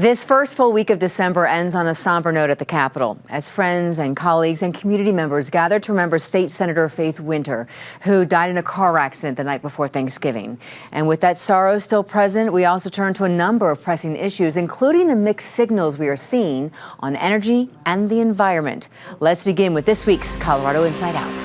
This first full week of December ends on a somber note at the Capitol as friends and colleagues and community members gather to remember State Senator Faith Winter, who died in a car accident the night before Thanksgiving. And with that sorrow still present, we also turn to a number of pressing issues, including the mixed signals we are seeing on energy and the environment. Let's begin with this week's Colorado Inside Out.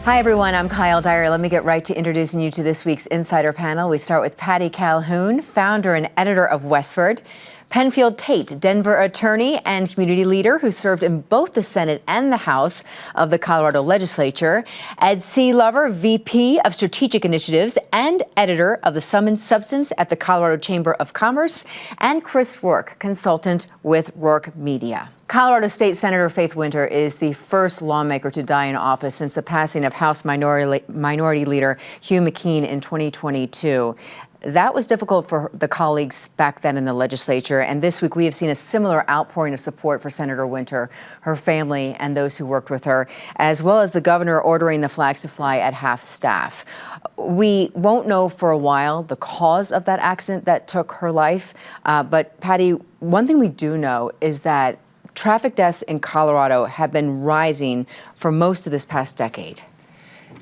Hi, everyone. I'm Kyle Dyer. Let me get right to introducing you to this week's Insider panel. We start with Patty Calhoun, founder and editor of Westford. Penfield Tate, Denver attorney and community leader who served in both the Senate and the House of the Colorado Legislature. Ed C. Lover, VP of Strategic Initiatives and editor of the Sum and Substance at the Colorado Chamber of Commerce. And Chris Rourke, consultant with Rourke Media. Colorado State Senator Faith Winter is the first lawmaker to die in office since the passing of House Minority Leader Hugh McKean in 2022. That was difficult for the colleagues back then in the legislature, and this week we have seen a similar outpouring of support for Senator Winter, her family, and those who worked with her, as well as the governor ordering the flags to fly at half-staff. We won't know for a while the cause of that accident that took her life, but Patty, one thing we do know is that traffic deaths in Colorado have been rising for most of this past decade.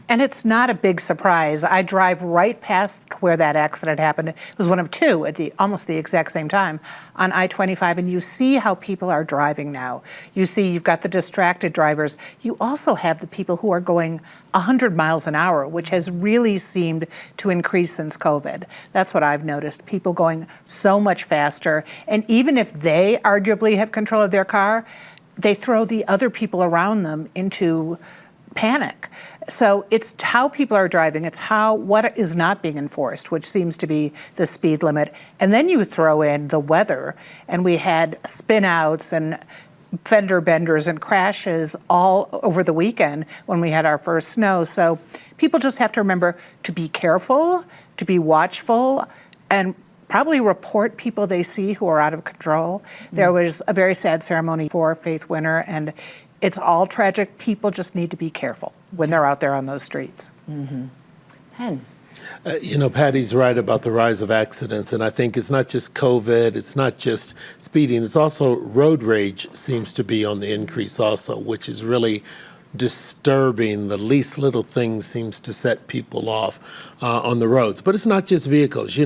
And it's not a big surprise. I drive right past where that accident happened. It was one of two at almost the exact same time on I-25, and you see how people are driving now. You see you've got the distracted drivers. You also have the people who are going 100 miles an hour, which has really seemed to increase since COVID. That's what I've noticed, people going so much faster. And even if they arguably have control of their car, they throw the other people around them into panic. So it's how people are driving, it's what is not being enforced, which seems to be the speed limit. And then you throw in the weather, and we had spin outs and fender benders and crashes all over the weekend when we had our first snow. So people just have to remember to be careful, to be watchful, and probably report people they see who are out of control. Mm-hmm. There was a very sad ceremony for Faith Winter, and it's all tragic. People just need to be careful when they're out there on those streets. Mm-hmm. Hen. Patty's right about the rise of accidents, and I think it's not just COVID, it's not just speeding, it's also road rage seems to be on the increase also, which is really disturbing. The least little thing seems to set people off on the roads. But it's not just vehicles.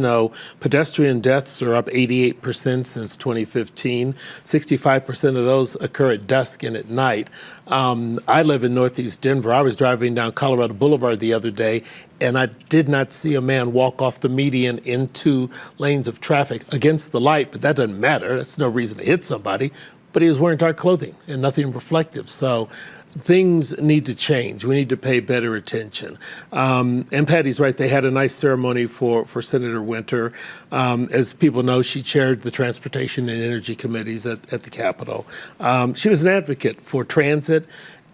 Pedestrian deaths are up 88% since 2015. 65% of those occur at dusk and at night. I live in Northeast Denver. I was driving down Colorado Boulevard the other day, and I did not see a man walk off the median into lanes of traffic against the light, but that doesn't matter. That's no reason to hit somebody. But he was wearing dark clothing and nothing reflective. So things need to change. We need to pay better attention. And Patty's right. They had a nice ceremony for Senator Winter. As people know, she chaired the Transportation and Energy Committees at the Capitol. She was an advocate for transit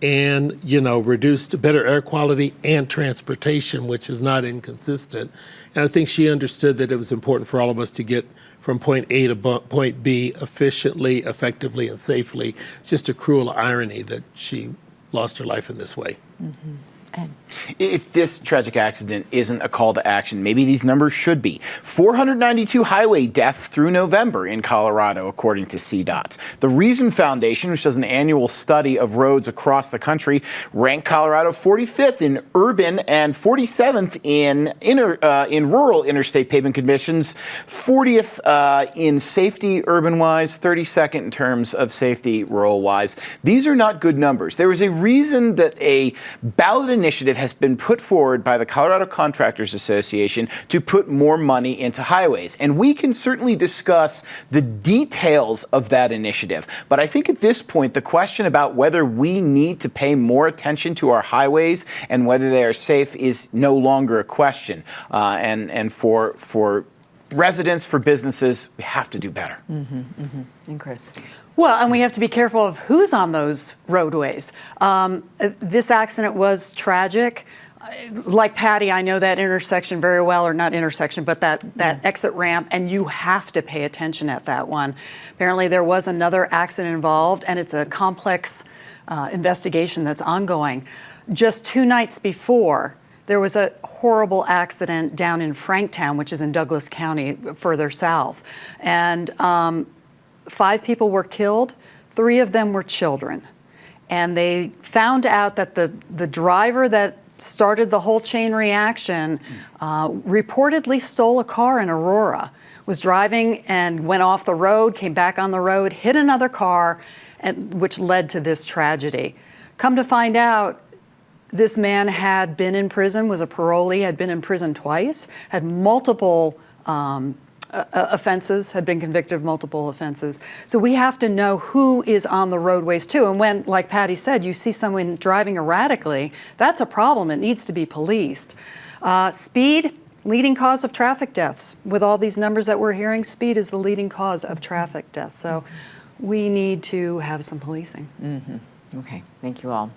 and, reduced better air quality and transportation, which is not inconsistent. And I think she understood that it was important for all of us to get from point A to point B efficiently, effectively, and safely. It's just a cruel irony that she lost her life in this way. Mm-hmm. Ed. If this tragic accident isn't a call to action, maybe these numbers should be. 492 highway deaths through November in Colorado, according to CDOT. The Reason Foundation, which does an annual study of roads across the country, ranked Colorado 45th in urban and 47th in rural interstate pavement conditions, 40th in safety urban-wise, 32nd in terms of safety rural-wise. These are not good numbers. There is a reason that a ballot initiative has been put forward by the Colorado Contractors Association to put more money into highways. And we can certainly discuss the details of that initiative. But I think at this point, the question about whether we need to pay more attention to our highways and whether they are safe is no longer a question. And for residents, for businesses, we have to do better. Mm-hmm, mm-hmm. And Chris? Well, and we have to be careful of who's on those roadways. This accident was tragic. Like Patty, I know that intersection very well, or not intersection, but that exit ramp, and you have to pay attention at that one. Apparently there was another accident involved, and it's a complex investigation that's ongoing. Just 2 nights before, there was a horrible accident down in Franktown, which is in Douglas County, further south. And 5 people were killed, 3 of them were children. And they found out that the driver that started the whole chain reaction reportedly stole a car in Aurora, was driving and went off the road, came back on the road, hit another car, which led to this tragedy. Come to find out, this man had been in prison, was a parolee, had been in prison twice, had multiple offenses, had been convicted of multiple offenses. So we have to know who is on the roadways too. And when, like Patty said, you see someone driving erratically, that's a problem. It needs to be policed. Speed, leading cause of traffic deaths. With all these numbers that we're hearing, speed is the leading cause of traffic deaths. So we need to have some policing. Mm-hmm. Okay, thank you all.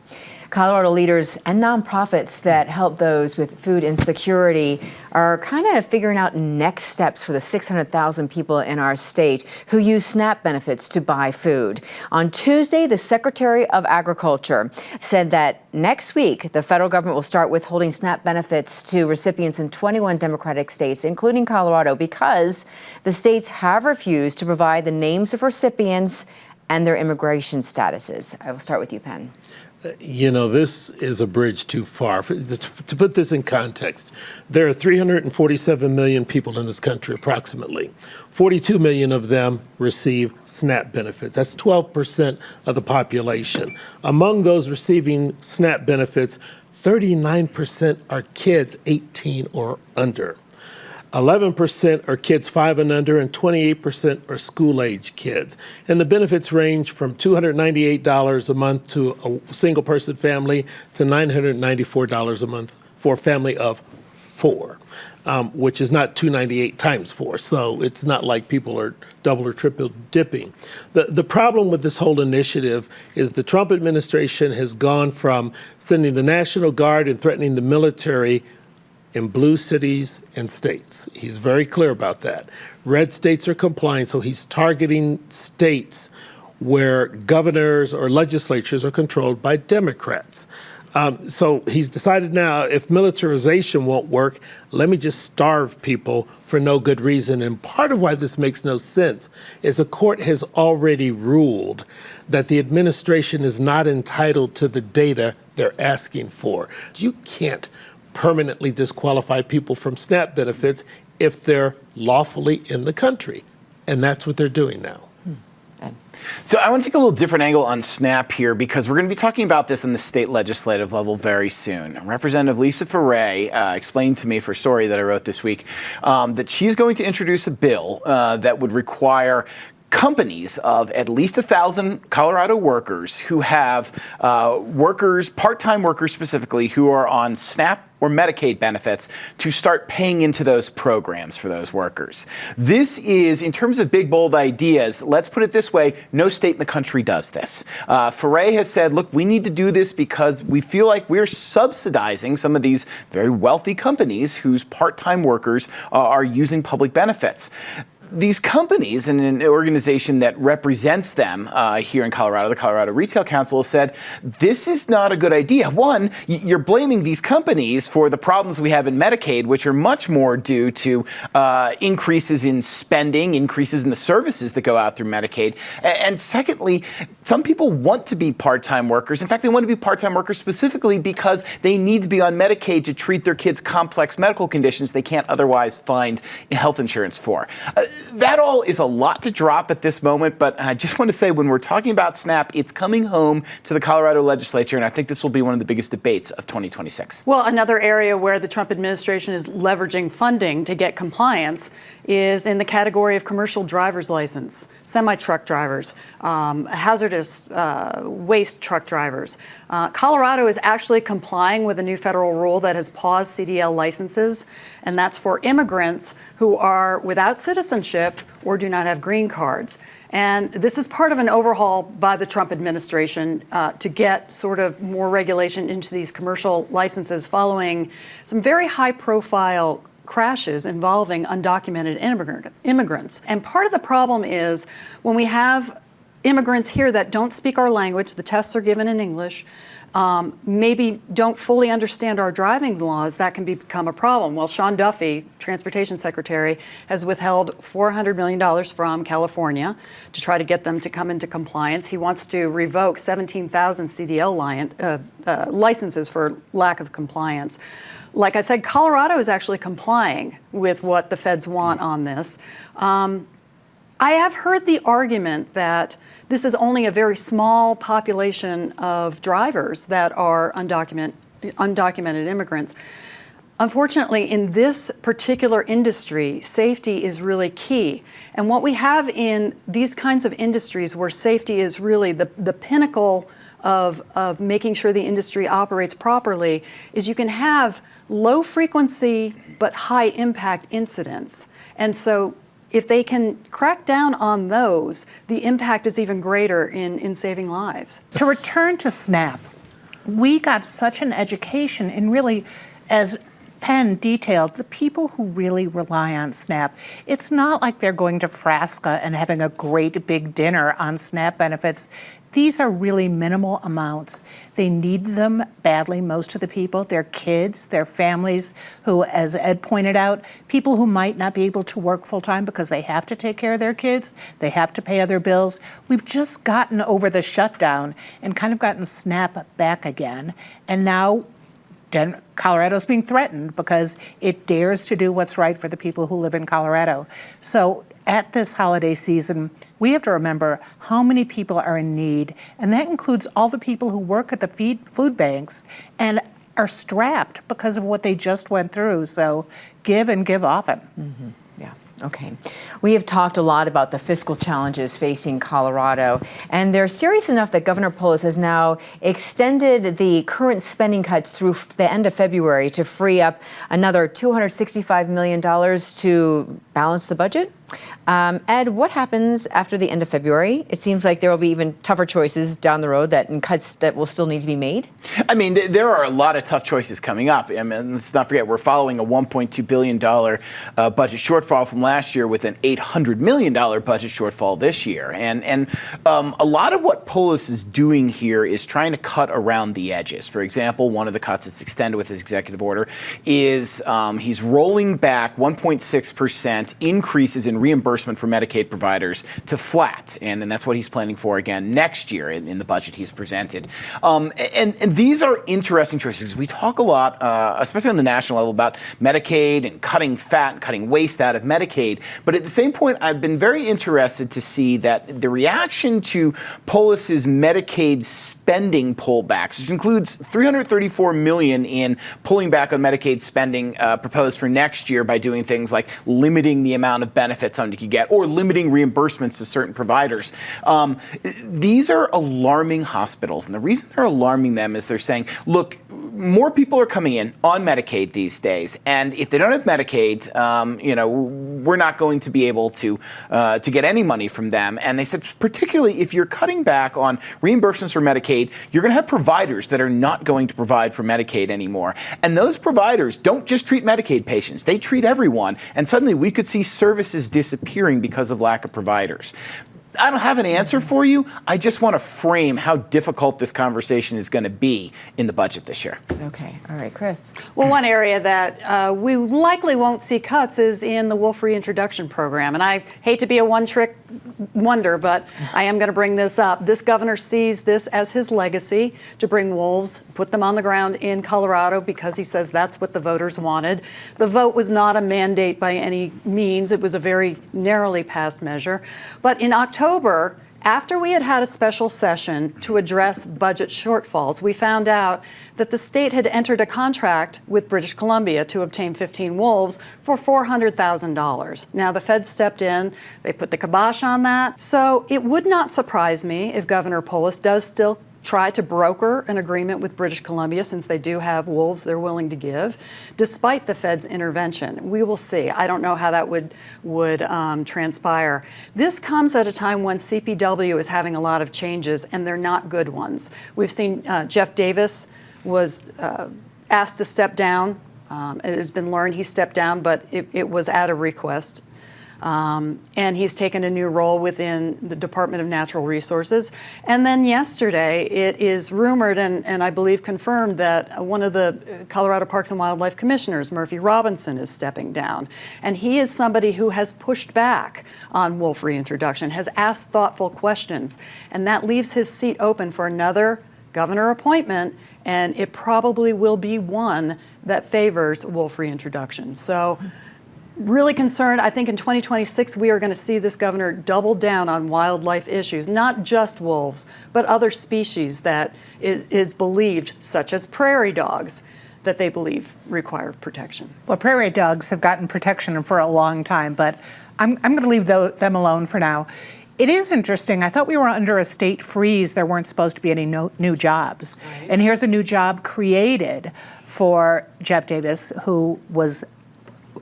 Colorado leaders and nonprofits that help those with food insecurity are kind of figuring out next steps for the 600,000 people in our state who use SNAP benefits to buy food. On Tuesday, the Secretary of Agriculture said that next week, the federal government will start withholding SNAP benefits to recipients in 21 Democratic states, including Colorado, because the states have refused to provide the names of recipients and their immigration statuses. I will start with you, Penn. You know, this is a bridge too far. To put this in context, there are 347 million people in this country, approximately. 42 million of them receive SNAP benefits. That's 12% of the population. Among those receiving SNAP benefits, 39% are kids 18 or under. 11% are kids 5 and under, and 28% are school-age kids. And the benefits range from $298 a month to a single-person family to $994 a month for a family of 4, which is not $298 times 4. So it's not like people are double or triple dipping. The problem with this whole initiative is the Trump administration has gone from sending the National Guard and threatening the military in blue cities and states. He's very clear about that. Red states are complying, so he's targeting states where governors or legislatures are controlled by Democrats. So he's decided now, if militarization won't work, let me just starve people for no good reason. And part of why this makes no sense is a court has already ruled that the administration is not entitled to the data they're asking for. You can't permanently disqualify people from SNAP benefits if they're lawfully in the country. And that's what they're doing now. So I want to take a little different angle on SNAP here, because we're going to be talking about this in the state legislative level very soon. Representative Lisa Foray explained to me for a story that I wrote this week that she's going to introduce a bill that would require companies of at least 1,000 Colorado workers who have part-time workers specifically, who are on SNAP or Medicaid benefits, to start paying into those programs for those workers. This is, in terms of big, bold ideas, let's put it this way, no state in the country does this. Foray has said, look, we need to do this because we feel like we're subsidizing some of these very wealthy companies whose part-time workers are using public benefits. These companies and an organization that represents them here in Colorado, the Colorado Retail Council, has said, this is not a good idea. One, you're blaming these companies for the problems we have in Medicaid, which are much more due to increases in spending, increases in the services that go out through Medicaid. And secondly, some people want to be part-time workers. In fact, they want to be part-time workers specifically because they need to be on Medicaid to treat their kids' complex medical conditions they can't otherwise find health insurance for. That all is a lot to drop at this moment, but I just want to say, when we're talking about SNAP, it's coming home to the Colorado legislature, and I think this will be one of the biggest debates of 2026. Well, another area where the Trump administration is leveraging funding to get compliance is in the category of commercial driver's license, semi-truck drivers, hazardous waste truck drivers. Colorado is actually complying with a new federal rule that has paused CDL licenses, and that's for immigrants who are without citizenship or do not have green cards. And this is part of an overhaul by the Trump administration to get sort of more regulation into these commercial licenses following some very high-profile crashes involving undocumented immigrants. And part of the problem is when we have immigrants here that don't speak our language, the tests are given in English, maybe don't fully understand our driving laws, that can become a problem. Well, Sean Duffy, Transportation Secretary, has withheld $400 million from California to try to get them to come into compliance. He wants to revoke 17,000 CDL licenses for lack of compliance. Like I said, Colorado is actually complying with what the feds want on this. I have heard the argument that this is only a very small population of drivers that are undocumented immigrants. Unfortunately, in this particular industry, safety is really key. And what we have in these kinds of industries where safety is really the pinnacle of making sure the industry operates properly is you can have low frequency but high impact incidents. And so if they can crack down on those, the impact is even greater in saving lives. To return to SNAP, we got such an education in really, as Penn detailed, the people who really rely on SNAP. It's not like they're going to Frasca and having a great big dinner on SNAP benefits. These are really minimal amounts. They need them badly, most of the people, their kids, their families who, as Ed pointed out, people who might not be able to work full-time because they have to take care of their kids, they have to pay other bills. We've just gotten over the shutdown and kind of gotten SNAP back again. And now Colorado's being threatened because it dares to do what's right for the people who live in Colorado. So at this holiday season, we have to remember how many people are in need, and that includes all the people who work at the food banks and are strapped because of what they just went through. So give and give often. Mm-hmm. Yeah. Okay. We have talked a lot about the fiscal challenges facing Colorado, and they're serious enough that Governor Polis has now extended the current spending cuts through the end of February to free up another $265 million to balance the budget. Ed, what happens after the end of February? It seems like there will be even tougher choices down the road and cuts that will still need to be made. I mean, there are a lot of tough choices coming up. I mean, let's not forget, we're following a $1.2 billion budget shortfall from last year with an $800 million budget shortfall this year. And a lot of what Polis is doing here is trying to cut around the edges. For example, one of the cuts that's extended with his executive order is he's rolling back 1.6% increases in reimbursement for Medicaid providers to flat. And that's what he's planning for again next year in the budget he's presented. And these are interesting choices. We talk a lot, especially on the national level, about Medicaid and cutting fat and cutting waste out of Medicaid. But at the same point, I've been very interested to see that the reaction to Polis's Medicaid spending pullbacks, which includes $334 million in pulling back on Medicaid spending proposed for next year by doing things like limiting the amount of benefits somebody could get or limiting reimbursements to certain providers. These are alarming hospitals. And the reason they're alarming them is they're saying, look, more people are coming in on Medicaid these days. And if they don't have Medicaid, we're not going to be able to get any money from them. And they said, particularly if you're cutting back on reimbursements for Medicaid, you're going to have providers that are not going to provide for Medicaid anymore. And those providers don't just treat Medicaid patients. They treat everyone. And suddenly we could see services disappearing because of lack of providers. I don't have an answer for you. I just want to frame how difficult this conversation is going to be in the budget this year. Okay. All right, Chris. Well, one area that we likely won't see cuts is in the wolf reintroduction program. And I hate to be a one-trick wonder, but I am going to bring this up. This governor sees this as his legacy to bring wolves, put them on the ground in Colorado because he says that's what the voters wanted. The vote was not a mandate by any means. It was a very narrowly passed measure. But in October, after we had a special session to address budget shortfalls, we found out that the state had entered a contract with British Columbia to obtain 15 wolves for $400,000. Now, the feds stepped in. They put the kibosh on that. So it would not surprise me if Governor Polis does still try to broker an agreement with British Columbia, since they do have wolves they're willing to give, despite the Fed's intervention. We will see. I don't know how that would transpire. This comes at a time when CPW is having a lot of changes, and they're not good ones. We've seen Jeff Davis was asked to step down. It has been learned he stepped down, but it was at a request. And he's taken a new role within the Department of Natural Resources. And then yesterday, it is rumored and I believe confirmed that one of the Colorado Parks and Wildlife commissioners, Murphy Robinson, is stepping down. And he is somebody who has pushed back on wolf reintroduction, has asked thoughtful questions, and that leaves his seat open for another governor appointment, and it probably will be one that favors wolf reintroduction. So really concerned. I think in 2026, we are going to see this governor double down on wildlife issues, not just wolves, but other species that is believed, such as prairie dogs, that they believe require protection. Well, prairie dogs have gotten protection for a long time, but I'm going to leave them alone for now. It is interesting. I thought we were under a state freeze. There weren't supposed to be any new jobs. Right. And here's a new job created for Jeff Davis, who was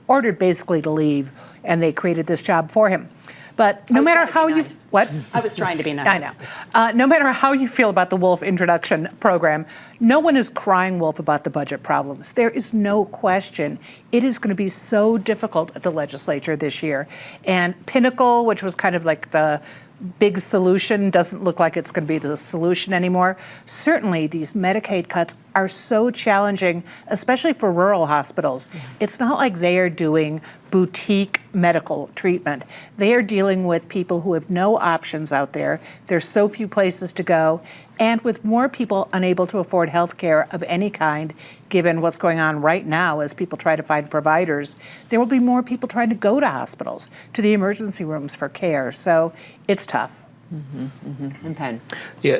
ordered basically to leave, and they created this job for him. But no matter how you, what? I was trying to be nice. I know. No matter how you feel about the wolf introduction program, no one is crying wolf about the budget problems. There is no question. It is going to be so difficult at the legislature this year. And Pinnacle, which was kind of like the big solution, doesn't look like it's going to be the solution anymore. Certainly, these Medicaid cuts are so challenging, especially for rural hospitals. Yeah. It's not like they are doing boutique medical treatment. They are dealing with people who have no options out there. There's so few places to go. And with more people unable to afford health care of any kind, given what's going on right now as people try to find providers, there will be more people trying to go to hospitals, to the emergency rooms for care. So it's tough. And Penn. Yeah,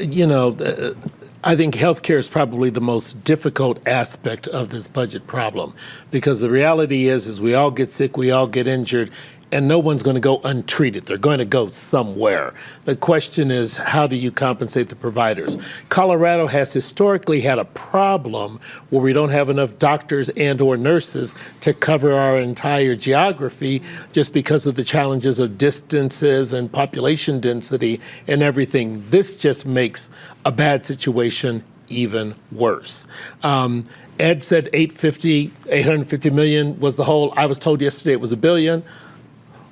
I think healthcare is probably the most difficult aspect of this budget problem, because the reality is we all get sick, we all get injured, and no one's going to go untreated. They're going to go somewhere. The question is, how do you compensate the providers? Colorado has historically had a problem where we don't have enough doctors and or nurses to cover our entire geography, just because of the challenges of distances and population density and everything. This just makes a bad situation even worse. Ed said 850 million was the whole. I was told yesterday it was $1 billion.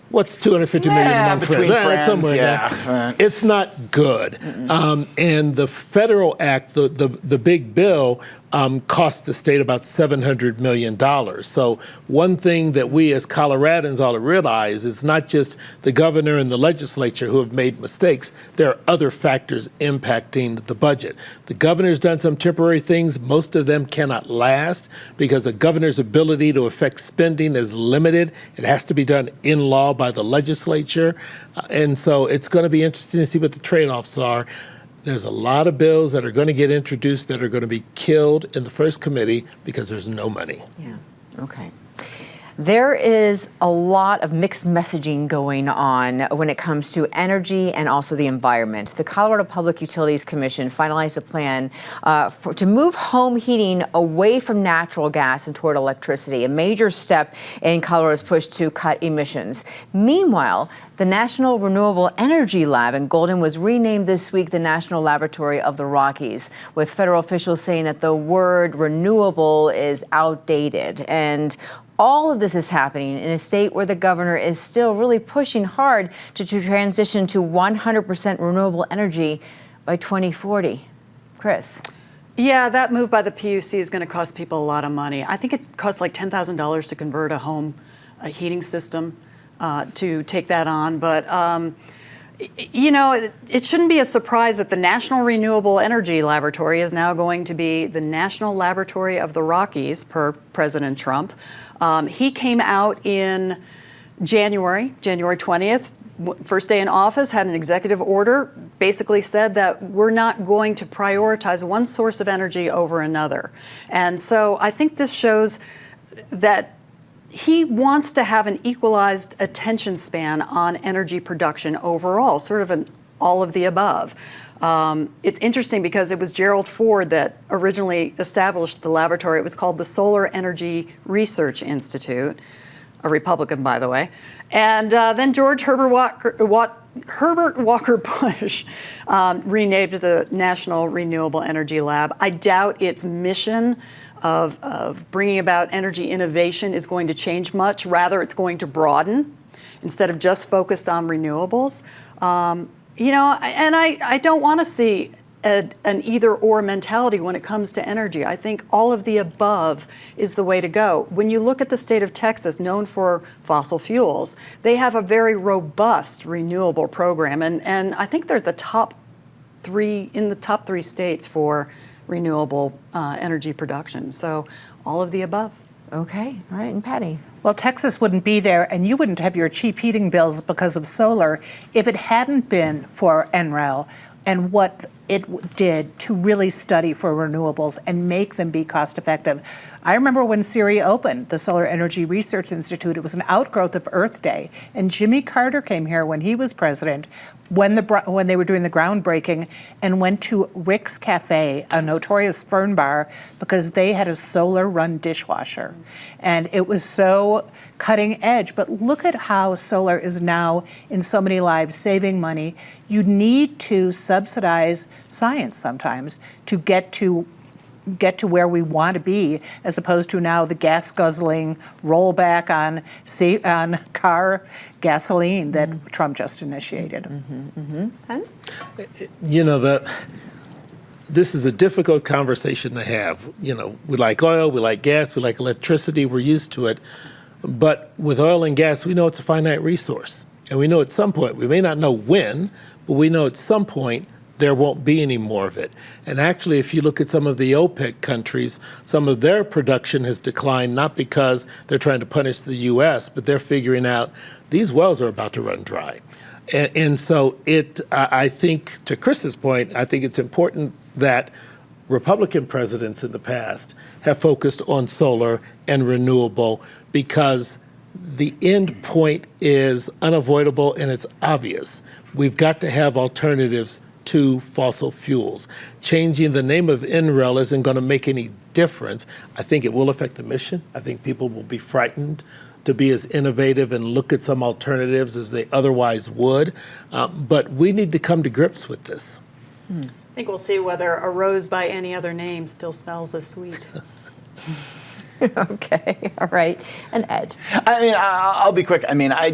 What's 250 million among friends? Friends, somewhere yeah. It's not good. And the federal act, the big bill, cost the state about $700 million. So one thing that we as Coloradans ought to realize is not just the governor and the legislature who have made mistakes. There are other factors impacting the budget. The governor's done some temporary things. Most of them cannot last because a governor's ability to affect spending is limited. It has to be done in law by the legislature. And so it's going to be interesting to see what the trade-offs are. There's a lot of bills that are going to get introduced that are going to be killed in the first committee because there's no money. Yeah, okay. There is a lot of mixed messaging going on when it comes to energy and also the environment. The Colorado Public Utilities Commission finalized a plan to move home heating away from natural gas and toward electricity, a major step in Colorado's push to cut emissions. Meanwhile, the National Renewable Energy Lab in Golden was renamed this week the National Laboratory of the Rockies, with federal officials saying that the word renewable is outdated. And all of this is happening in a state where the governor is still really pushing hard to transition to 100% renewable energy by 2040. Chris. Yeah, that move by the PUC is going to cost people a lot of money. I think it costs like $10,000 to convert a heating system to take that on. But, it shouldn't be a surprise that the National Renewable Energy Laboratory is now going to be the National Laboratory of the Rockies, per President Trump. He came out in January 20th, first day in office, had an executive order, basically said that we're not going to prioritize one source of energy over another. And so I think this shows that he wants to have an equalized attention span on energy production overall, sort of an all of the above. It's interesting because it was Gerald Ford that originally established the laboratory. It was called the Solar Energy Research Institute, a Republican, by the way. And then George Herbert Walker Bush renamed it the National Renewable Energy Lab. I doubt its mission of bringing about energy innovation is going to change much. Rather, it's going to broaden instead of just focused on renewables. You know, and I don't want to see an either-or mentality when it comes to energy. I think all of the above is the way to go. When you look at the state of Texas, known for fossil fuels, they have a very robust renewable program, and I think they're the top three states for renewable energy production. So all of the above. Okay, all right, and Patty. Well, Texas wouldn't be there, and you wouldn't have your cheap heating bills because of solar if it hadn't been for NREL and what it did to really study for renewables and make them be cost effective. I remember when SERI opened, the Solar Energy Research Institute, it was an outgrowth of Earth Day, and Jimmy Carter came here when he was president, when they were doing the groundbreaking, and went to Rick's Cafe, a notorious fern bar, because they had a solar-run dishwasher. And it was so cutting edge, but look at how solar is now in so many lives, saving money. You need to subsidize science sometimes to get to where we want to be, as opposed to now the gas guzzling rollback on car gasoline that Trump just initiated. You know, this is a difficult conversation to have. You know, we like oil, we like gas, we like electricity, we're used to it. But with oil and gas, we know it's a finite resource. And we know at some point, we may not know when, but we know at some point there won't be any more of it. And actually, if you look at some of the OPEC countries, some of their production has declined, not because they're trying to punish the U.S., but they're figuring out these wells are about to run dry. And so I think, to Chris's point, I think it's important that Republican presidents in the past have focused on solar and renewable because the end point is unavoidable and it's obvious. We've got to have alternatives to fossil fuels. Changing the name of NREL isn't going to make any difference. I think it will affect the mission. I think people will be frightened to be as innovative and look at some alternatives as they otherwise would. But we need to come to grips with this. I think we'll see whether a rose by any other name still smells as sweet. Okay, all right. And Ed? I mean, I'll be quick. I mean, I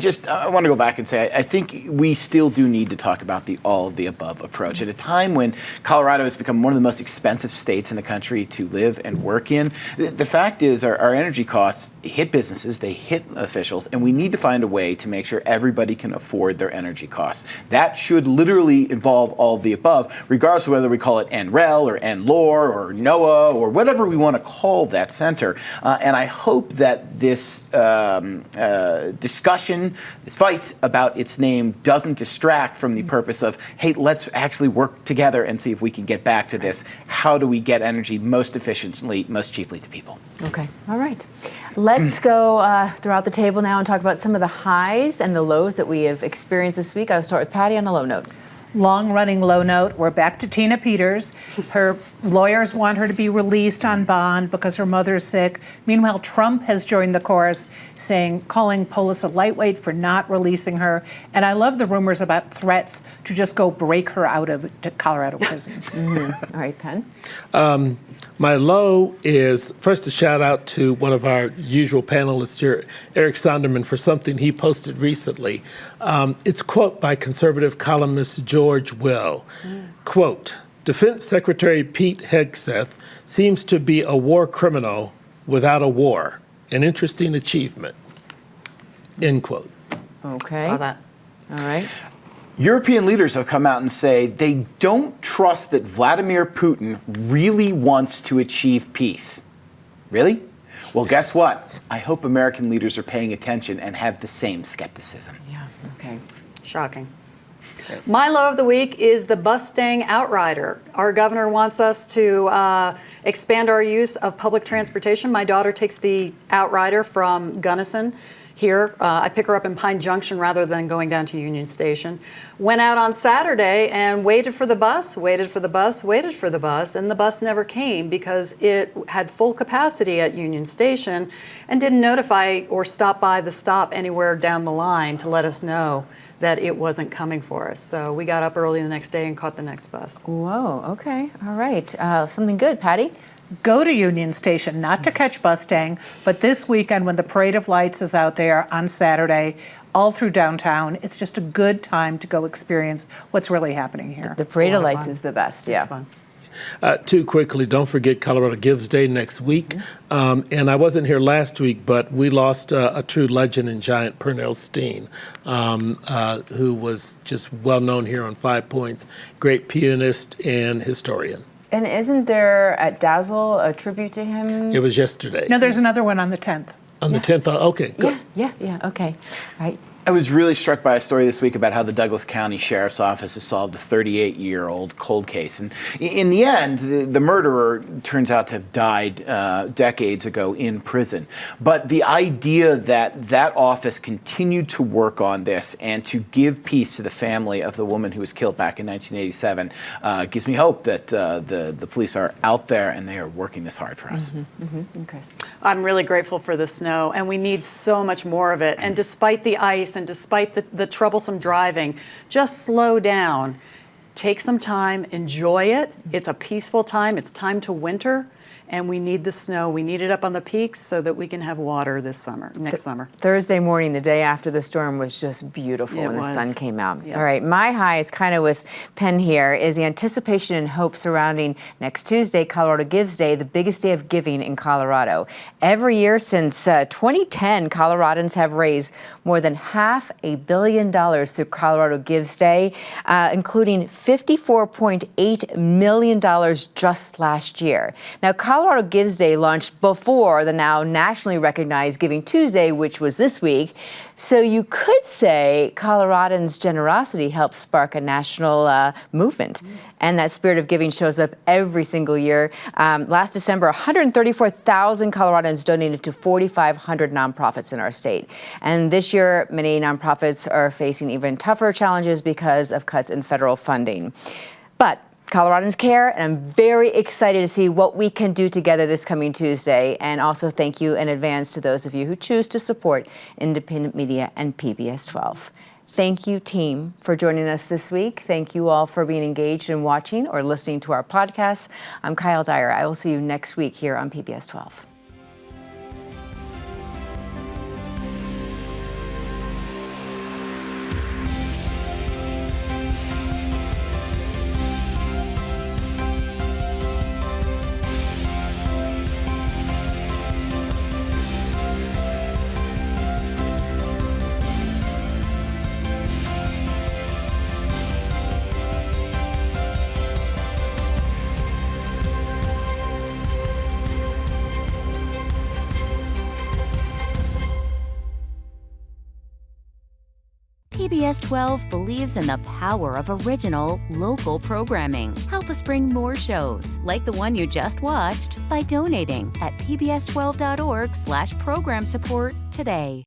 want to go back and say, I think we still do need to talk about the all of the above approach. At a time when Colorado has become one of the most expensive states in the country to live and work in, the fact is our energy costs hit businesses, they hit officials, and we need to find a way to make sure everybody can afford their energy costs. That should literally involve all of the above, regardless of whether we call it NREL or NLOR or NOAA or whatever we want to call that center. And I hope that this discussion, this fight about its name doesn't distract from the purpose of, hey, let's actually work together and see if we can get back to this. How do we get energy most efficiently, most cheaply to people? Okay, all right. Let's go throughout the table now and talk about some of the highs and the lows that we have experienced this week. I'll start with Patty on a low note. Long-running low note, we're back to Tina Peters. Her lawyers want her to be released on bond because her mother's sick. Meanwhile, Trump has joined the chorus, calling Polis a lightweight for not releasing her. And I love the rumors about threats to just go break her out of Colorado prison. All right, Penn? My low is, first, a shout out to one of our usual panelists here, Eric Sonderman, for something he posted recently. It's a quote by conservative columnist George Will. Quote, Defense Secretary Pete Hegseth seems to be a war criminal without a war. An interesting achievement. End quote. Okay. Saw that. All right. European leaders have come out and say they don't trust that Vladimir Putin really wants to achieve peace. Really? Well, guess what? I hope American leaders are paying attention and have the same skepticism. Yeah, okay. Shocking. My low of the week is the Mustang Outrider. Our governor wants us to expand our use of public transportation. My daughter takes the Outrider from Gunnison here. I pick her up in Pine Junction rather than going down to Union Station. Went out on Saturday and waited for the bus, waited for the bus, waited for the bus, and the bus never came because it had full capacity at Union Station and didn't notify or stop by the stop anywhere down the line to let us know that it wasn't coming for us. So we got up early the next day and caught the next bus. Whoa, okay, all right. Something good, Patty? Go to Union Station, not to catch Mustang, but this weekend when the Parade of Lights is out there on Saturday, all through downtown, it's just a good time to go experience what's really happening here. The Parade of lot of Lights fun. is the best, yeah. It's fun. Too quickly, don't forget Colorado Gives Day next week. And I wasn't here last week, but we lost a true legend and giant, Pernell Steen, who was just well known here on 5 Points, great pianist and historian. And isn't there at Dazzle a tribute to him? It was yesterday. No, there's another one on the 10th. On the 10th, okay, good. Yeah, okay. All right. I was really struck by a story this week about how the Douglas County Sheriff's Office has solved a 38-year-old cold case. And in the end, the murderer turns out to have died decades ago in prison. But the idea that that office continued to work on this and to give peace to the family of the woman who was killed back in 1987 gives me hope that the police are out there and they are working this hard for us. And Chris? I'm really grateful for the snow, and we need so much more of it. And despite the ice and despite the troublesome driving, just slow down. Take some time, enjoy it. It's a peaceful time. It's time to winter, and we need the snow. We need it up on the peaks so that we can have water this summer, next summer. Thursday morning, the day after the storm, was just beautiful It when the was. sun came out. Yeah. All right, my high is kind of with Penn here, is the anticipation and hope surrounding next Tuesday, Colorado Gives Day, the biggest day of giving in Colorado. Every year since 2010, Coloradans have raised more than $500 million through Colorado Gives Day, including $54.8 million just last year. Now, Colorado Gives Day launched before the now nationally recognized Giving Tuesday, which was this week. So you could say Coloradans' generosity helps spark a national movement. And that spirit of giving shows up every single year. Last December, 134,000 Coloradans donated to 4,500 nonprofits in our state. And this year, many nonprofits are facing even tougher challenges because of cuts in federal funding. But Coloradans care, and I'm very excited to see what we can do together this coming Tuesday. And also thank you in advance to those of you who choose to support independent media and PBS 12. Thank you, team, for joining us this week. Thank you all for being engaged in watching or listening to our podcast. I'm Kyle Dyer. I will see you next week here on PBS 12. PBS 12 believes in the power of original, local programming. Help us bring more shows, like the one you just watched, by donating at pbs12.org/program support today.